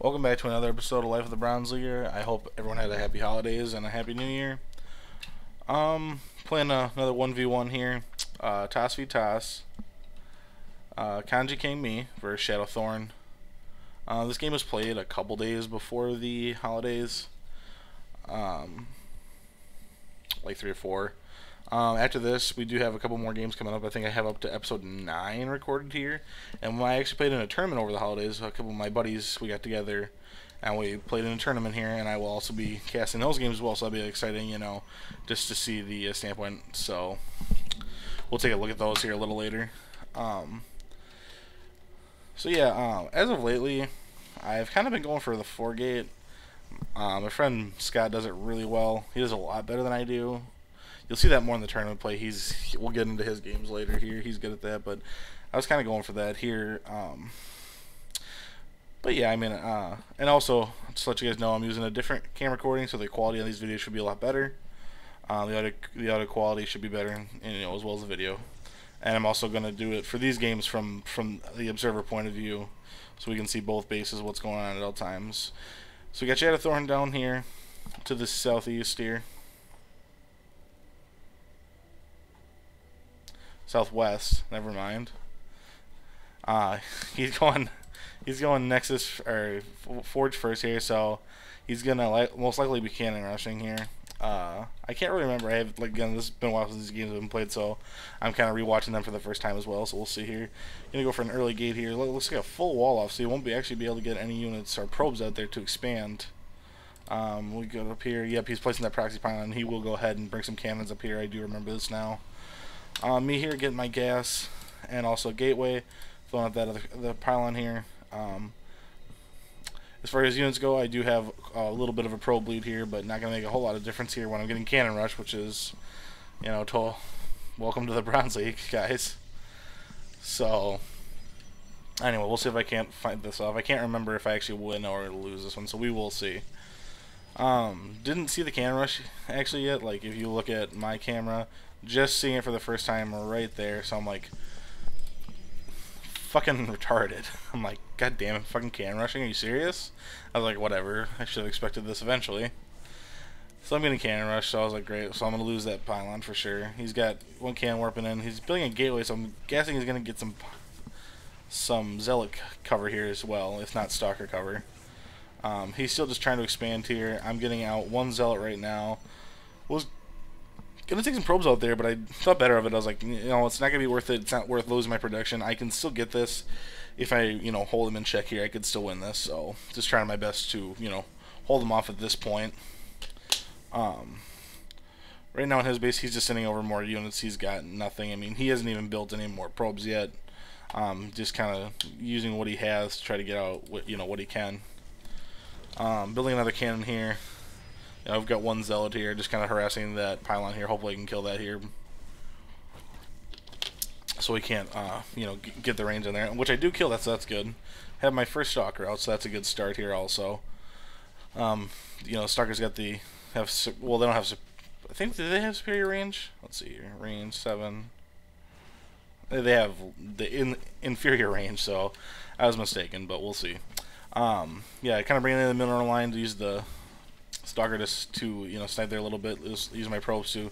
Welcome back to another episode of Life of the Bronze Leaguer. I hope everyone had a happy holidays and a happy new year. Playing another 1v1 here. Toss v Toss. Kanjking me versus Shadowthorn. This game was played a couple days before the holidays. Like 3 or 4. After this, we do have a couple more games coming up. I think I have up to episode 9 recorded here. And when I actually played in a tournament over the holidays, a couple of my buddies, we got together and we played in a tournament here. And I will also be casting those games as well, so that'll be exciting, you know, just to see the standpoint. So we'll take a look at those here a little later. As of lately, I've kind of been going for the 4-gate. My friend Scott does it really well. He does a lot better than I do. You'll see that more in the tournament play. We'll get into his games later here. He's good at that, but I was kind of going for that here. But yeah, I mean, and also just to let you guys know, I'm using a different camera recording, so the quality on these videos should be a lot better. The audio quality should be better, and, you know, as well as the video. And I'm also going to do it for these games from the observer point of view, so we can see both bases, what's going on at all times. So we got Shadowthorn down here to the southeast here. Southwest, never mind. He's going Nexus or Forge first here, so he's gonna most likely be cannon rushing here. I can't really remember. Again, this has been a while since these games have been played, so I'm kind of rewatching them for the first time as well. So we'll see here. Gonna go for an early gate here. Looks like a full wall off, so you won't actually be able to get any units or probes out there to expand. We go up here. Yep, he's placing that proxy pylon. He will go ahead and bring some cannons up here. I do remember this now. Me here getting my gas and also gateway, filling up the pylon here. As far as units go, I do have a little bit of a probe bleed here, but not going to make a whole lot of difference here when I'm getting cannon rush, which is, you know, welcome to the Bronze League, guys. So anyway, we'll see if I can't fight this off. I can't remember if I actually win or lose this one, so we will see. Didn't see the cannon rush actually yet. Like, if you look at my camera, just seeing it for the first time right there, so I'm like fucking retarded. I'm like, god damn it, fucking cannon rushing, are you serious? I was like, whatever, I should have expected this eventually. So I'm getting cannon rush, so I was like, great, so I'm gonna lose that pylon for sure. He's got one cannon warping in, he's building a gateway, so I'm guessing he's gonna get some zealot cover here as well, if not stalker cover. He's still just trying to expand here. I'm getting out one zealot right now. Was gonna take some probes out there, but I thought better of it. I was like, you know, it's not gonna be worth it. It's not worth losing my production. I can still get this if I, you know, hold him in check here. I could still win this. So just trying my best to, you know, hold him off at this point. Right now in his base, he's just sending over more units. He's got nothing. I mean, he hasn't even built any more probes yet. Just kind of using what he has to try to get out, you know, what he can. Building another cannon here. You know, I've got one zealot here, just kind of harassing that pylon here. Hopefully I can kill that here, so we can't, you know, get the range in there. Which I do kill. That's good. Have my first stalker out, so that's a good start here. Also, you know, stalkers got they don't have. I think, do they have superior range? Let's see here. Range 7. They have the inferior range, so I was mistaken, but we'll see. Yeah, kind of bringing in the middle line to use the stalker just to, you know, snipe there a little bit. Use my probes to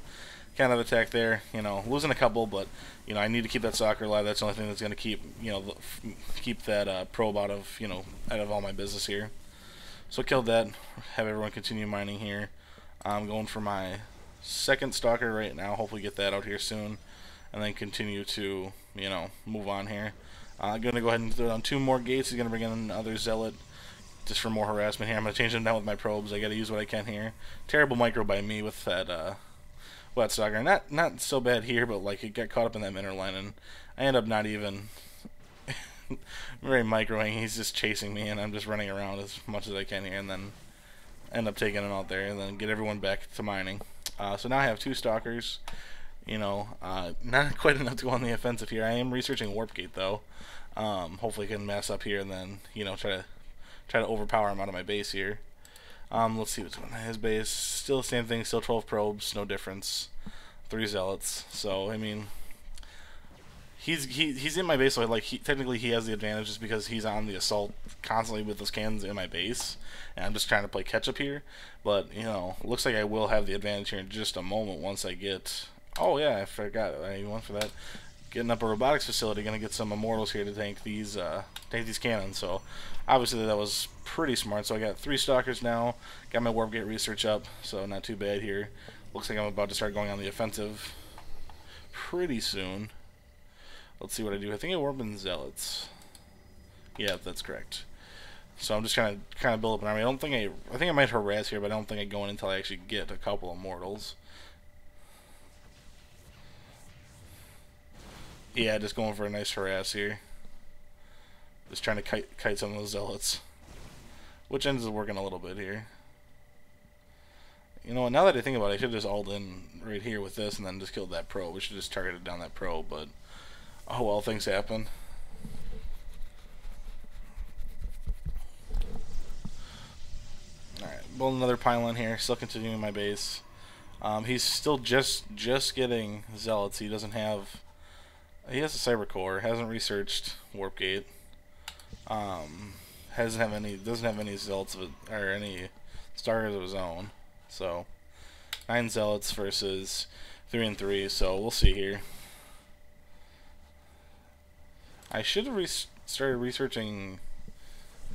kind of attack there. You know, losing a couple, but, you know, I need to keep that stalker alive. That's the only thing that's going to keep, you know, keep that probe out of, you know, out of all my business here. So killed that. Have everyone continue mining here. I'm going for my second stalker right now. Hopefully get that out here soon, and then continue to, you know, move on here. I'm going to go ahead and throw down 2 more gates. He's going to bring in another zealot just for more harassment here. I'm going to change them down with my probes. I got to use what I can here. Terrible micro by me with that wet stalker. Not so bad here, but like it got caught up in that inner line, and I end up not even very microing. He's just chasing me, and I'm just running around as much as I can here, and then end up taking him out there, and then get everyone back to mining. So now I have 2 stalkers. You know, not quite enough to go on the offensive here. I am researching Warp Gate though. Hopefully I can mess up here and then, you know, try to overpower him out of my base here. Let's see what's going on his base. Still the same thing. Still 12 probes. No difference. 3 zealots. So I mean, he's in my base, so like technically he has the advantage just because he's on the assault constantly with his cannons in my base, and I'm just trying to play catch up here. But you know, looks like I will have the advantage here in just a moment once I get. Oh yeah, I forgot. I went for that. Getting up a robotics facility, gonna get some immortals here to tank these cannons. So obviously that was pretty smart. So I got 3 stalkers now. Got my warp gate research up, so not too bad here. Looks like I'm about to start going on the offensive pretty soon. Let's see what I do. I think I warp in zealots. Yeah, that's correct. So I'm just kind of build up an army. I think I might harass here, but I don't think I go in until I actually get a couple of mortals. Yeah, just going for a nice harass here. Just trying to kite some of those zealots, which ends up working a little bit here. You know what, now that I think about it, I should have just ult in right here with this and then just killed that probe. We should just targeted down that probe, but oh well, things happen. Alright, build another pylon here, still continuing my base. He's still just getting zealots. He has a cyber core, hasn't researched warp gate. Doesn't have any zealots or any starters of his own. So 9 zealots versus 3 and 3. So we'll see here. I should have started researching.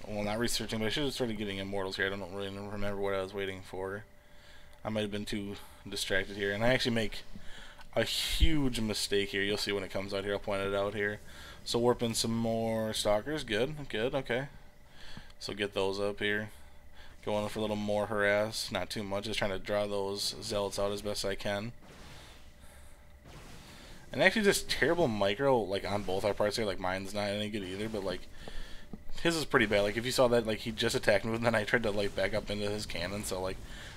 Well, not researching, but I should have started getting immortals here. I don't really remember what I was waiting for. I might have been too distracted here, and I actually make a huge mistake here. You'll see when it comes out here. I'll point it out here. So warp in some more stalkers. Good, okay. So get those up here. Going for a little more harass, not too much. Just trying to draw those zealots out as best I can. And actually, just terrible micro like on both our parts here. Like mine's not any good either, but like his is pretty bad. Like if you saw that, like he just attacked me, and then I tried to like back up into his cannon. So like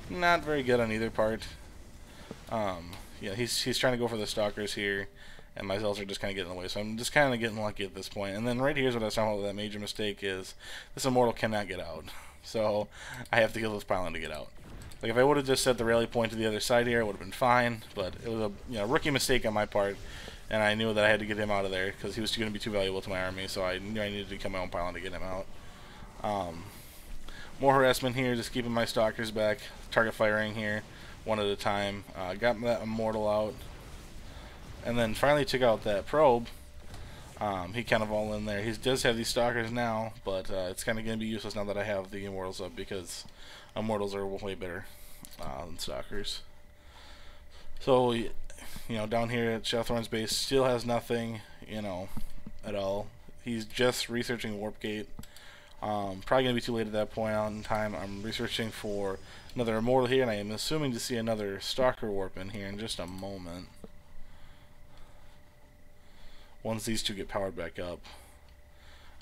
not very good on either part. Yeah, he's trying to go for the stalkers here, and my zealots are just kind of getting in the way. So I'm just kind of getting lucky at this point. And then right here's what I was talking about with that major mistake is this immortal cannot get out. So I have to kill this pylon to get out. Like if I would have just set the rally point to the other side here, it would have been fine. But it was a rookie mistake on my part, and I knew that I had to get him out of there because he was going to be too valuable to my army. So I knew I needed to kill my own pylon to get him out. More harassment here, just keeping my stalkers back, target firing here, one at a time. Got that immortal out, and then finally took out that probe. He kind of all in there. He does have these stalkers now, but it's kind of going to be useless now that I have the immortals up because immortals are way better than stalkers. So, you know, down here at Shadowthorn's base, still has nothing, you know, at all. He's just researching warp gate. Probably going to be too late at that point on in time. I'm researching for another immortal here, and I am assuming to see another stalker warp in here in just a moment. Once these two get powered back up.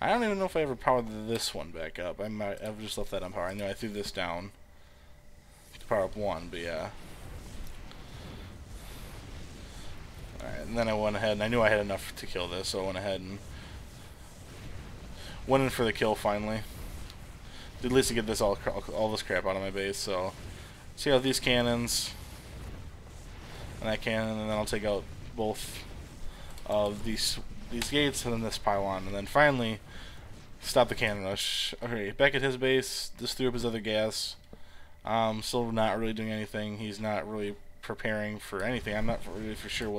I don't even know if I ever powered this one back up. I might have just left that on power. I know I threw this down to power up one, but yeah. Alright, and then I went ahead, and I knew I had enough to kill this, so I went ahead and went in for the kill finally. At least to get this all this crap out of my base. So see out these cannons and that cannon, and then I'll take out both of these gates and then this pylon, and then finally stop the cannon rush. Okay, back at his base, just threw up his other gas. Still not really doing anything. He's not really preparing for anything. I'm not really for sure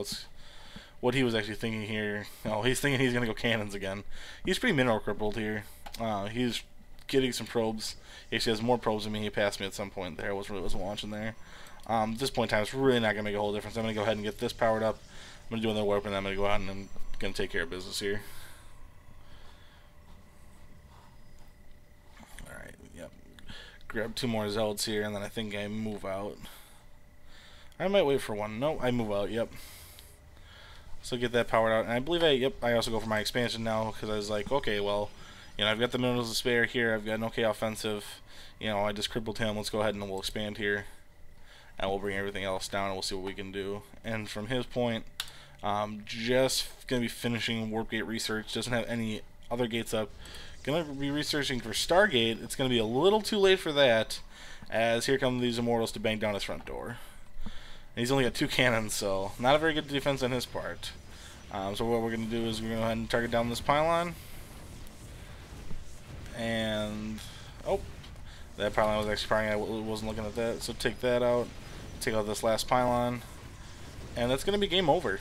what he was actually thinking here. Oh, he's thinking he's gonna go cannons again. He's pretty mineral crippled here. He's getting some probes. He actually has more probes than me. He passed me at some point there. I wasn't watching there. At this point in time, it's really not gonna make a whole difference. I'm gonna go ahead and get this powered up. I'm going to do another warp, and then I'm going to go out and I'm going to take care of business here. Alright, yep. Grab 2 more zealots here, and then I think I move out. I might wait for one. No, I move out, yep. So get that powered out. And I believe I also go for my expansion now, because I was like, okay, well, you know, I've got the minerals to spare here. I've got an okay offensive. You know, I just crippled him. Let's go ahead and we'll expand here. And we'll bring everything else down, and we'll see what we can do. And from his point, just going to be finishing warp gate research. Doesn't have any other gates up. Going to be researching for Stargate. It's going to be a little too late for that, as here come these immortals to bang down his front door. And he's only got 2 cannons, so not a very good defense on his part. So what we're going to do is we're going to go ahead and target down this pylon. And, oh, that pylon was actually firing. I wasn't looking at that. So take that out. Take out this last pylon. And that's going to be game over.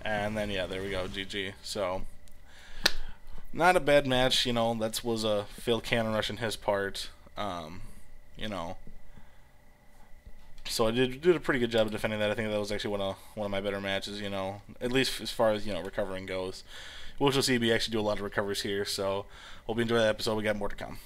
And then, yeah, there we go. GG. So, not a bad match. You know, that was a failed cannon rush on his part. You know. So I did a pretty good job of defending that. I think that was actually one of my better matches, you know, at least as far as, you know, recovering goes. We'll see if we actually do a lot of recoveries here, so hope you enjoy that episode. We got more to come.